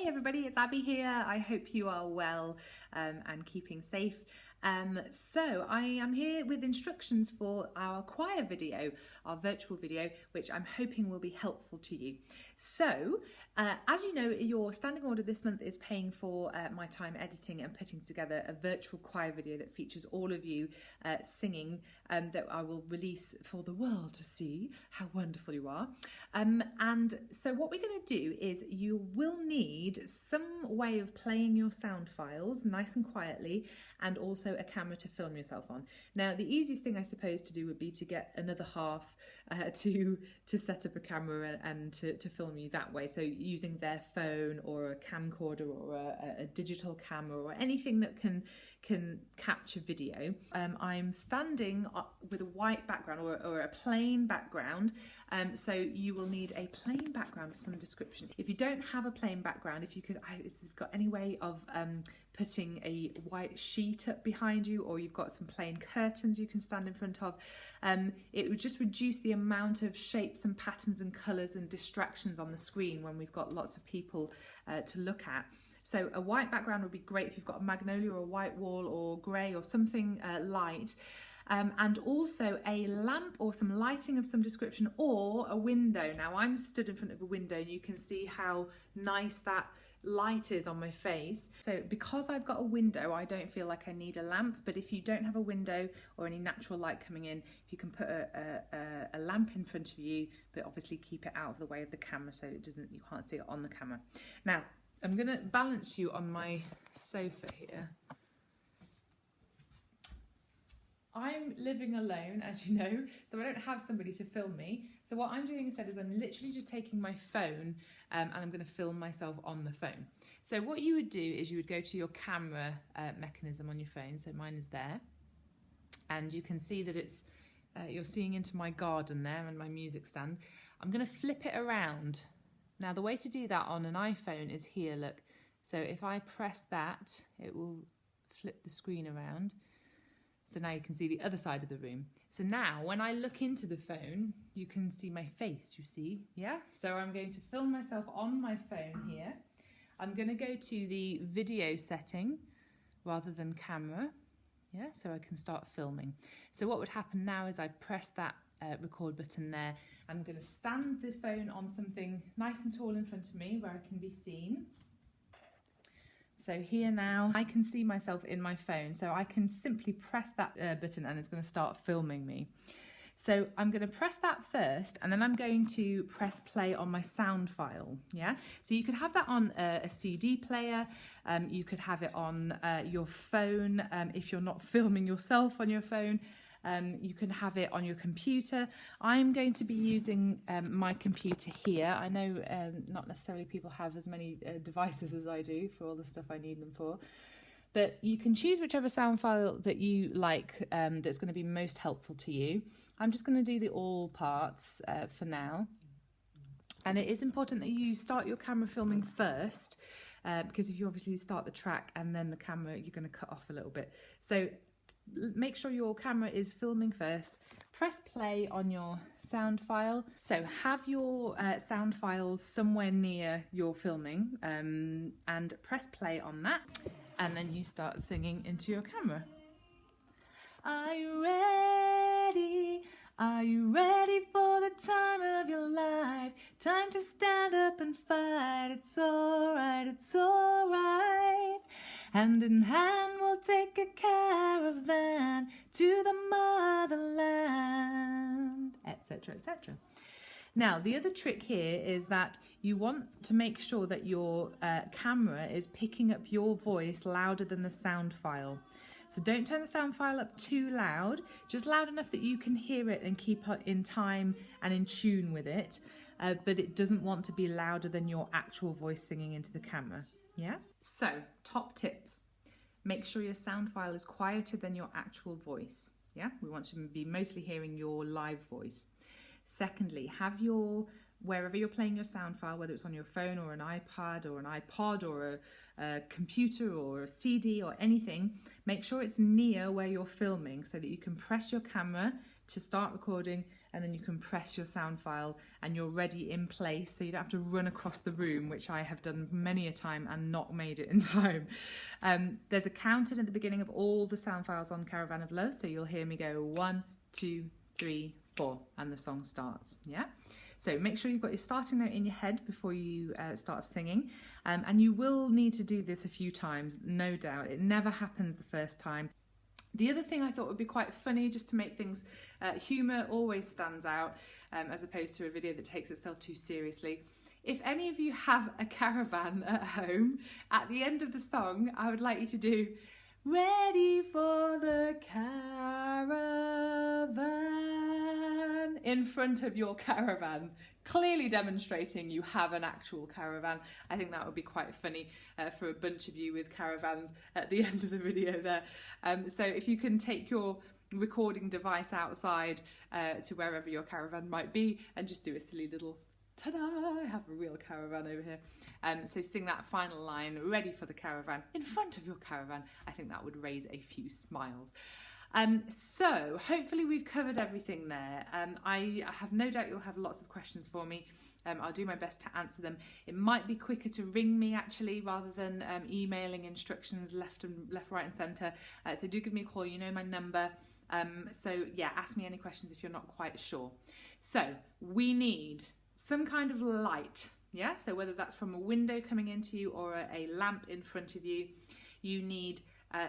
everybody, it's Abby here. I hope you are well and keeping safe. So I am here with instructions for our choir video, our virtual video, which I'm hoping will be helpful to you. So, as you know, your standing order this month is paying for my time editing and putting together a virtual choir video that features all of you singing, that I will release for the world to see how wonderful you are. And so what we're going to do is you will need some way of playing your sound files nice and quietly, and also a camera to film yourself on. Now, the easiest thing I suppose to do would be to get another half to set up a camera and to film you that way. So using their phone or a camcorder or a digital camera or anything that can capture video. I'm standing with a white background or a plain background. So you will need a plain background with some description. If you don't have a plain background, if you've got any way of putting a white sheet up behind you, or you've got some plain curtains you can stand in front of, it would just reduce the amount of shapes and patterns and colours and distractions on the screen when we've got lots of people to look at. So a white background would be great if you've got a magnolia or a white wall or grey or something light. And also a lamp or some lighting of some description, or a window. Now I'm stood in front of a window and you can see how nice that light is on my face. So because I've got a window, I don't feel like I need a lamp, but if you don't have a window or any natural light coming in, if you can put a lamp in front of you, but obviously keep it out of the way of the camera so you can't see it on the camera. Now I'm going to balance you on my sofa here. I'm living alone, as you know, so I don't have somebody to film me. So what I'm doing instead is I'm literally just taking my phone and I'm going to film myself on the phone. So what you would do is you would go to your camera mechanism on your phone. So mine is there. And you can see that it's, you're seeing into my garden there and my music stand. I'm going to flip it around. Now the way to do that on an iPhone is here, look. So if I press that, it will flip the screen around. So now you can see the other side of the room. So now when I look into the phone, you can see my face, you see, yeah? So I'm going to film myself on my phone here. I'm going to go to the video setting rather than camera, yeah? So I can start filming. So what would happen now is I press that record button there. I'm going to stand the phone on something nice and tall in front of me where I can be seen. So here now, I can see myself in my phone, so I can simply press that button and it's going to start filming me. So I'm going to press that first, and then I'm going to press play on my sound file, yeah? So you could have that on a CD player, you could have it on your phone if you're not filming yourself on your phone. You can have it on your computer. I'm going to be using my computer here. I know not necessarily people have as many devices as I do for all the stuff I need them for, but you can choose whichever sound file that you like that's going to be most helpful to you. I'm just going to do the all parts for now. And it is important that you start your camera filming first, because if you obviously start the track and then the camera, you're going to cut off a little bit. So make sure your camera is filming first. Press play on your sound file. So have your sound files somewhere near your filming and press play on that. And then you start singing into your camera. Are you ready? Are you ready for the time of your life? Time to stand up and fight. It's alright, it's alright. Hand in hand we'll take a caravan to the motherland, etc., etc. Now, the other trick here is that you want to make sure that your camera is picking up your voice louder than the sound file. So don't turn the sound file up too loud, just loud enough that you can hear it and keep in time and in tune with it, but it doesn't want to be louder than your actual voice singing into the camera, yeah? So, top tips. Make sure your sound file is quieter than your actual voice, yeah? We want to be mostly hearing your live voice. Secondly, have wherever you're playing your sound file, whether it's on your phone or an iPad or an iPod or a computer or a CD or anything, make sure it's near where you're filming so that you can press your camera to start recording and then you can press your sound file and you're ready in place, so you don't have to run across the room, which I have done many a time and not made it in time. There's a counter at the beginning of all the sound files on Caravan of Love, so you'll hear me go 1, 2, 3, 4, and the song starts. Yeah. So make sure you've got your starting note in your head before you start singing. And you will need to do this a few times, no doubt. It never happens the first time. The other thing I thought would be quite funny, just to make things, humour always stands out, as opposed to a video that takes itself too seriously. If any of you have a caravan at home, at the end of the song, I would like you to do, "Ready for the caravan," in front of your caravan, clearly demonstrating you have an actual caravan. I think that would be quite funny for a bunch of you with caravans at the end of the video there. So if you can take your recording device outside to wherever your caravan might be and just do a silly little ta-da, I have a real caravan over here. So sing that final line, "Ready for the caravan," in front of your caravan. I think that would raise a few smiles. So hopefully we've covered everything there. I have no doubt you'll have lots of questions for me. I'll do my best to answer them. It might be quicker to ring me actually, rather than emailing instructions left, right and centre. So do give me a call, you know my number. So yeah, ask me any questions if you're not quite sure. So we need some kind of light, yeah? So whether that's from a window coming into you or a lamp in front of you, you need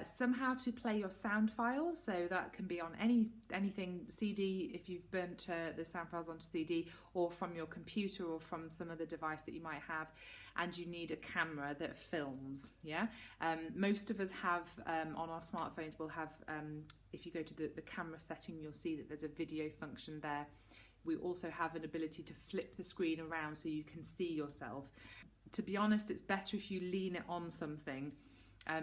somehow to play your sound files, so that can be on anything, CD if you've burnt the sound files onto CD, or from your computer or from some other device that you might have, and you need a camera that films. Yeah, most of us have on our smartphones, we'll have, if you go to the camera setting, you'll see that there's a video function there. We also have an ability to flip the screen around so you can see yourself. To be honest, it's better if you lean it on something.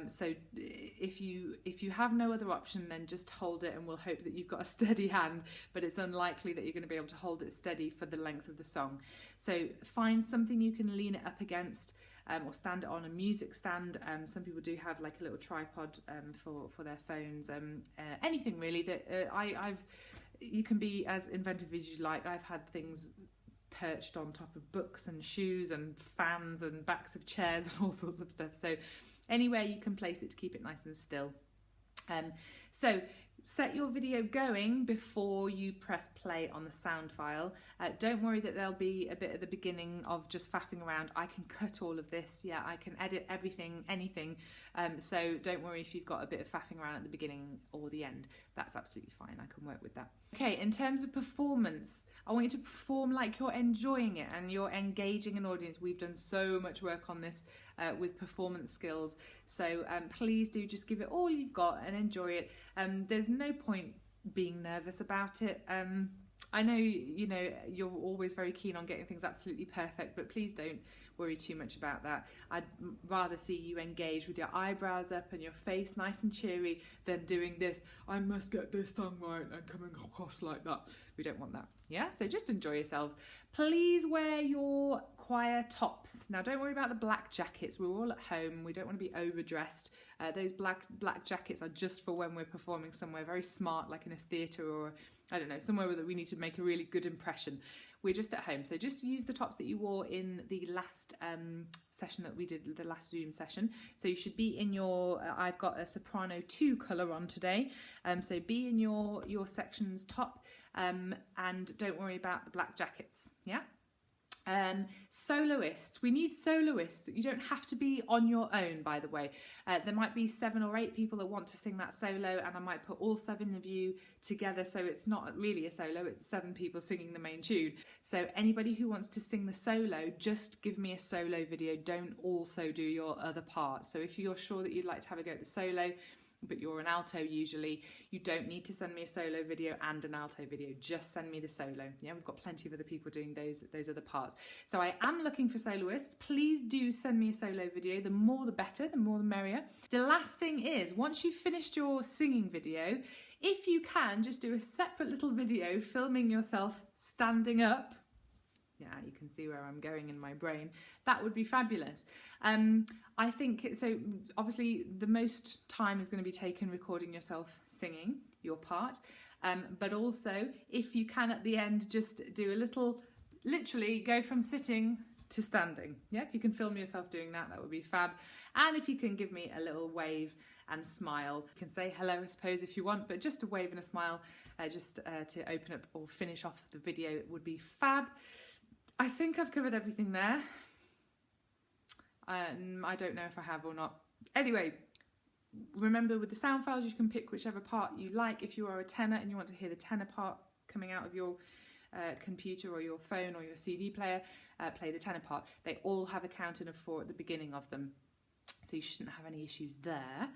So if you have no other option, then just hold it and we'll hope that you've got a steady hand, but it's unlikely that you're going to be able to hold it steady for the length of the song. So find something you can lean it up against, or stand it on a music stand. Some people do have like a little tripod for their phones, anything really that you can be as inventive as you like. I've had things perched on top of books and shoes and fans and backs of chairs and all sorts of stuff. So anywhere you can place it to keep it nice and still. So set your video going before you press play on the sound file. Don't worry that there'll be a bit at the beginning of just faffing around. I can cut all of this. Yeah, I can edit everything, anything. So don't worry if you've got a bit of faffing around at the beginning or the end. That's absolutely fine. I can work with that. Okay, in terms of performance, I want you to perform like you're enjoying it and you're engaging an audience. We've done so much work on this with performance skills. So please do just give it all you've got and enjoy it. There's no point being nervous about it. I know, you know, you're always very keen on getting things absolutely perfect, but please don't worry too much about that. I'd rather see you engage with your eyebrows up and your face nice and cheery than doing this, "I must get this song right," and coming across like that. We don't want that. Yeah, so just enjoy yourselves. Please wear your choir tops. Now don't worry about the black jackets. We're all at home. We don't want to be overdressed. Those black jackets are just for when we're performing somewhere very smart, like in a theatre or, I don't know, somewhere where we need to make a really good impression. We're just at home. So just use the tops that you wore in the last session that we did, the last Zoom session. So you should be in your, I've got a soprano 2 colour on today. So be in your section's top, and don't worry about the black jackets. Yeah. Soloists, we need soloists. You don't have to be on your own, by the way. There might be 7 or 8 people that want to sing that solo, and I might put all 7 of you together, so it's not really a solo, it's 7 people singing the main tune. So anybody who wants to sing the solo, just give me a solo video. Don't also do your other part. So if you're sure that you'd like to have a go at the solo, but you're an alto usually, you don't need to send me a solo video and an alto video. Just send me the solo. Yeah, we've got plenty of other people doing those other parts. So I am looking for soloists. Please do send me a solo video. The more the better, the more the merrier. The last thing is, once you've finished your singing video, if you can, just do a separate little video filming yourself standing up. Yeah, you can see where I'm going in my brain. That would be fabulous. I think, so obviously the most time is going to be taken recording yourself singing your part. But also, if you can at the end, just do a little, literally go from sitting to standing. Yeah, if you can film yourself doing that, that would be fab. And if you can give me a little wave and smile, you can say hello, I suppose, if you want, but just a wave and a smile, just to open up or finish off the video would be fab. I think I've covered everything there. I don't know if I have or not. Anyway, remember with the sound files, you can pick whichever part you like. If you are a tenor and you want to hear the tenor part coming out of your computer or your phone or your CD player, play the tenor part. They all have a counting of 4 at the beginning of them, so you shouldn't have any issues there.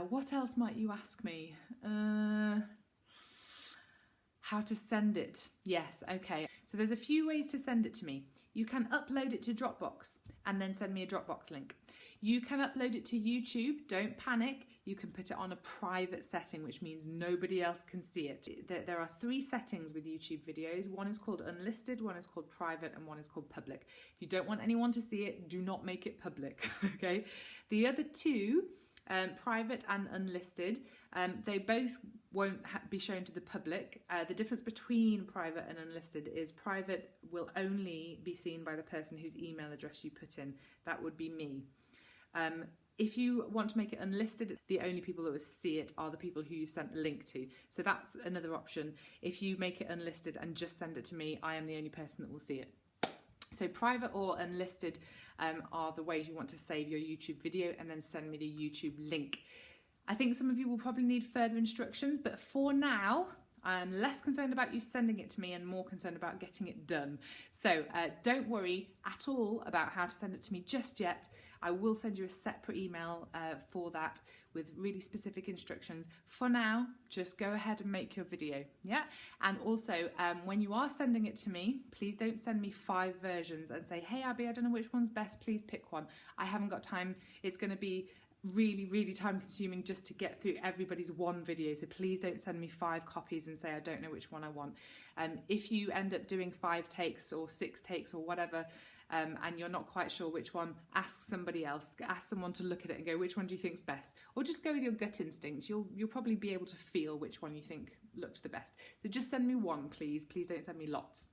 What else might you ask me? How to send it. Yes, okay. So there's a few ways to send it to me. You can upload it to Dropbox and then send me a Dropbox link. You can upload it to YouTube. Don't panic. You can put it on a private setting, which means nobody else can see it. There are 3 settings with YouTube videos. One is called unlisted, one is called private, and one is called public. If you don't want anyone to see it, do not make it public, okay? The other 2, private and unlisted, they both won't be shown to the public. The difference between private and unlisted is private will only be seen by the person whose email address you put in. That would be me. If you want to make it unlisted, the only people that will see it are the people who you've sent the link to. So that's another option. If you make it unlisted and just send it to me, I am the only person that will see it. So private or unlisted are the ways you want to save your YouTube video and then send me the YouTube link. I think some of you will probably need further instructions, but for now, I'm less concerned about you sending it to me and more concerned about getting it done. So don't worry at all about how to send it to me just yet. I will send you a separate email for that with really specific instructions. For now, just go ahead and make your video, yeah? And also, when you are sending it to me, please don't send me 5 versions and say, hey, Abby, I don't know which one's best, please pick one. I haven't got time. It's going to be really time consuming just to get through everybody's one video, so please don't send me 5 copies and say I don't know which one I want. If you end up doing 5 takes or 6 takes or whatever, and you're not quite sure which one, ask somebody else, ask someone to look at it and go, which one do you think's best? Or just go with your gut instinct. You'll probably be able to feel which one you think looks the best. So just send me one, please don't send me lots.